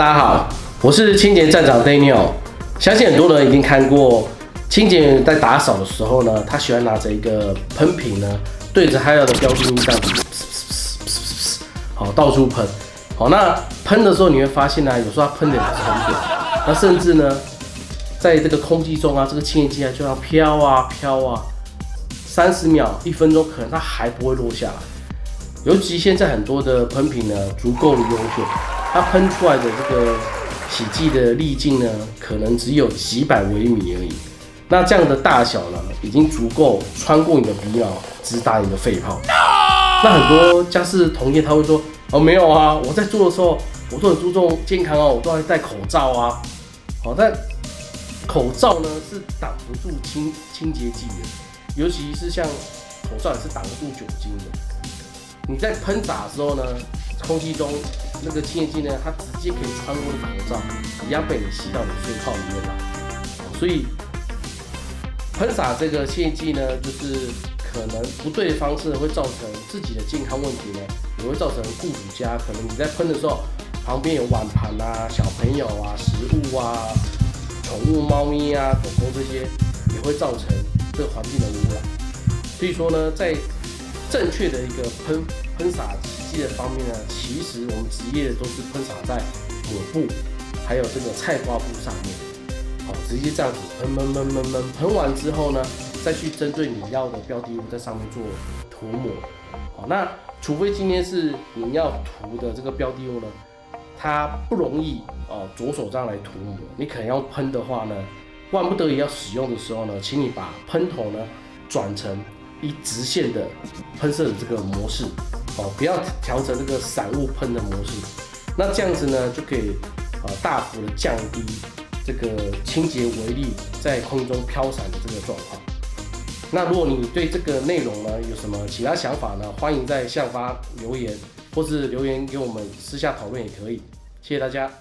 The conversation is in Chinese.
大家好，我是清洁站长 Daniel。相信很多人已经看过清洁员在打扫的时候呢，他喜欢拿着一个喷瓶呢，对着他要的标的物这样子，好到处喷。好，那喷的时候你会发现呢，有时候它喷的也不是很远，那甚至呢，在这个空气中啊，这个清洁剂啊就要飘啊飘啊，30秒、1分钟，可能它还不会落下来。尤其现在很多的喷瓶呢，足够的优秀，它喷出来的这个洗剂的粒径呢，可能只有几百微米而已。那这样的大小呢，已经足够穿过你的鼻毛，直达你的肺泡。那很多家事同业他会说，哦没有啊，我在做的时候，我都很注重健康哦，我都要戴口罩啊。好，但口罩呢是挡不住清洁剂的，尤其是像口罩也是挡不住酒精的。你在喷洒的时候呢，空气中那个清洁剂呢，它直接可以穿过口罩，一样被你吸到你肺泡里面来。所以喷洒这个清洁剂呢，就是可能不对的方式会造成自己的健康问题呢，也会造成雇主家可能你在喷的时候，旁边有碗盘啊、小朋友啊、食物啊、宠物猫咪啊、狗狗这些，也会造成这个环境的污染。所以说呢，在正确的一个喷洒洗剂的方面呢，其实我们职业都是喷洒在抹布，还有这个菜瓜布上面，好，直接这样子喷完之后呢，再去针对你要的标的物在上面做涂抹。好，那除非今天是你要涂的这个标的物呢，它不容易左手这样来涂抹，你可能要喷的话呢，万不得已要使用的时候呢，请你把喷头呢转成一直线的喷射的这个模式，不要调成这个散物喷的模式。那这样子呢，就可以大幅的降低这个清洁微粒在空气中飘散的这个状况。那如果你对这个内容呢有什么其他想法呢，欢迎在下方留言，或是留言给我们私下讨论也可以。谢谢大家。